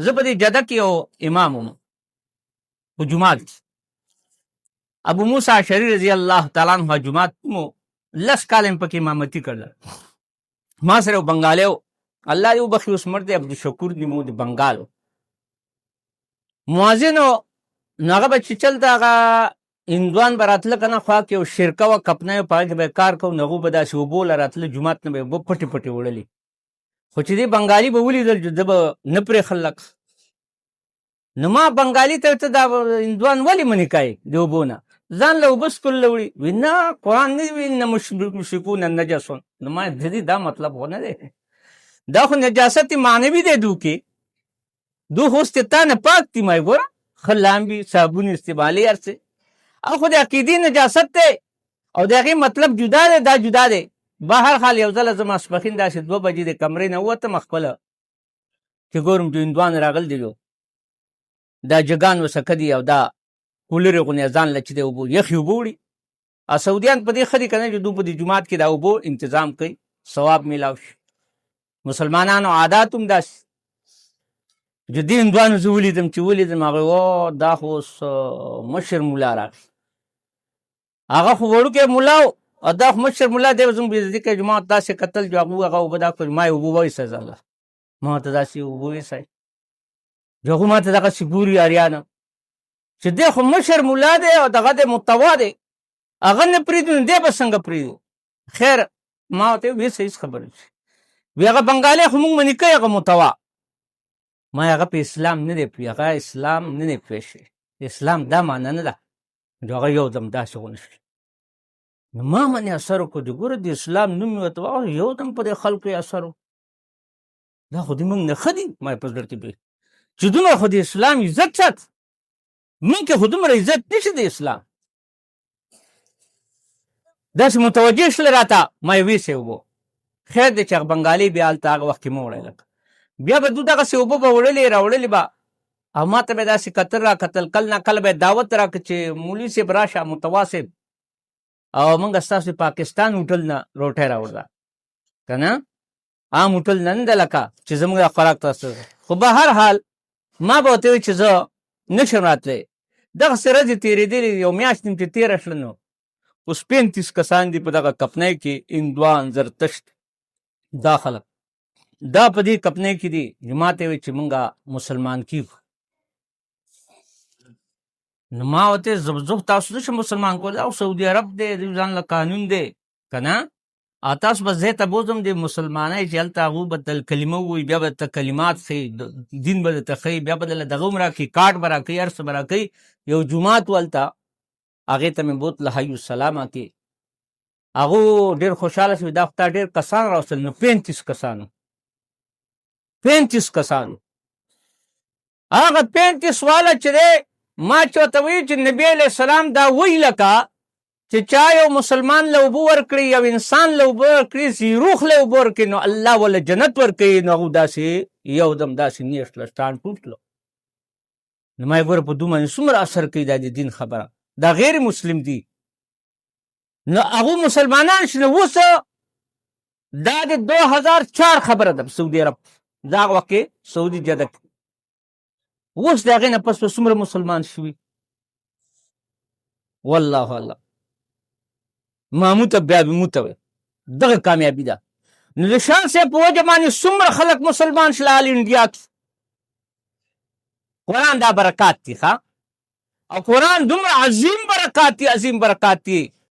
زه په دې جده کې یو امام وم په جومات کې. ابو موسی اشعري رضی الله تعالی عنه جومات مو 10 کاله مې پکې امامتي کړله. ما سره یو بنګالی و، الله دې وبخي، اوس مړ دی، عبدالشکور دی، مو د بنګال و مؤذن و. نو هغه به چې چلته هغه هندوان به راتله که نه، خوا کې یو شرکه وه کپنه په هغې کې به کار کوو، نو هغو به داسې اوبو له راتله، جومات نه به یې اوبه پټې پټې وړلې. خو چې دې بنګالي به ولیدل ده به نه پرېښل لک. نو ما بنګالي ته ته دا هندوان ولې منې کوې د اوبو نه؟ ځان له اوبه څکلله وړي. وي نه قرآن نه وي نه مشرکون نجسون. نو ما د دې دا مطلب خو نه دی، دا خو نجاست معنوي دی دو کې، دو خو اوس تا نه پاک دي. ما ګوره ښه لامبي صابون استعمالي هر څه، او خو د عقیدې نجاست دی او د هغې مطلب جدا دی، دا جدا دی. بهر حال یو ځله زه ماسپښین داسې 2 بجې د کمرې نه ووتم خپله، چې ګورم چې هندوان راغل دي، دا جګان وسکه دي او دا کولرې غوندې ځان له چې دی اوبو یخې اوبه وړي. او سعودیان په دې ښه دي که نه چې دوی په دې جومات کې دا اوبو انتظام کوي، ثواب میلاو شي. مسلمانانو عادات هم داسې چې دې هندوانو زه ولیدم چې ولیدم هغې و دا خو اوس مشر ملا راغی، هغه خو وړوکی ملا و او دا خو مشر ملا دی، زموږ بېعزتي کوي. ما داسې کتل چې هغه اوبه دا کړ، ما یې اوبه وایسته ځله، ما ورته داسې اوبه ویسئ، چې هغوی ما ته دغسې ګوري اریانه چې دی خو مشر ملا دی او دغه دی متوا دی، هغه نه پرېږدو نو دی به څنګه پرېږدو؟ خیر ما ورته ویې هېڅ خبره نشي. وی هغه بنګالی خو مونږ منې کوي، هغه متوا. ما هغه په اسلام نه دی پوهېږي، هغه اسلام نه دی پوه شوی، اسلام دا معنی نه ده. نو هغه یو دم داسې ونه شو. نو ما منې اثر وکړو چې ګوره د اسلام نوم مې ورته واورېد، یو دم په دې خلکو یې اثر وکړو، دا خو د مونږ نه ښه دي. ما یې په زړه کې پوهېږي چې دومره خو د اسلام عزت سات، مونږ کې خو دومره عزت نشي د اسلام. داسې متوجه شله راته، ما یې ویسې اوبه. خیر دی چې هغه بنګالي بیا هلته هغه وخت کې مه وړی لکه بیا به دو دغسې اوبه به وړلې راوړلې به، او ما ته به یې داسې کتل را کتل. کله نه کله به یې دعوت راکړه چې مولي صاحب راشه، متوا صاحب، او موږ ستاسو پاکستان هوټل نه روټۍ راوړه که نه، عام هوټل نه نه ده لکه چې زموږ د خوراک تاسو. خو به هر حال ما به ورته وویل چې زه نشم راتلی. دغسې ورځې تېرېدلې، یو میاشت نیم چې تېره شله، نو اوس 35 کسان دي په دغه کپنۍ کې، هندوان زرتشت دا خلک دا په دې کپنۍ کې دي. ما ته یې وویل چې مونږه مسلمان کېږو. نو ما ورته زه تاسو نشم مسلمان کولی، او سعودي عرب دی، د ځان له قانون دی که نه، او تاسو به ځای ته بوځم د مسلمانۍ چې هلته هغوی به تل کلمه ووایي، بیا به درته کلمات ښیي، دین به درته ښیي، بیا به درله دغه هم راکوي، کارډ به راکوي، هر څه به راکوي. یو جومات و هلته، هغې ته مې بوتله حی السلامه کې، هغو ډېر خوشحاله شوي، دا خو تا ډېر کسان راوستل. نو 35 کسانو 35 کسانو هغه 35 واله چې دی، ما چې ورته وایي چې نبي علیه السلام دا وایي لکه چې چا یو مسلمان له اوبه ورکړي، یو انسان له اوبه ورکړي، زیروخ له اوبه ورکړي، نو الله وله جنت ورکوي. نو هغو داسې یو دم داسې نیش له سټان ټوټلو. نو ما یې ګوره په دوی باندې څومره اثر کوي دا د دین خبره، دا غیر مسلم دي. نو هغو مسلمانان چې نو اوس دا د 2004 خبره ده په سعودي عرب، دا هغه وخت کې سعودي جده کې. اوس د هغې نه پس به څومره مسلمان شوي، والله الله. ماموته بیا به موته وی، دغه کامیابي ده. نو د شاه صاحب په وجه باندې څومره خلک مسلمان شول آل انډیا کې. قرآن دا برکات دي ښه، او قرآن دومره عظیم برکات دي، عظیم برکات دي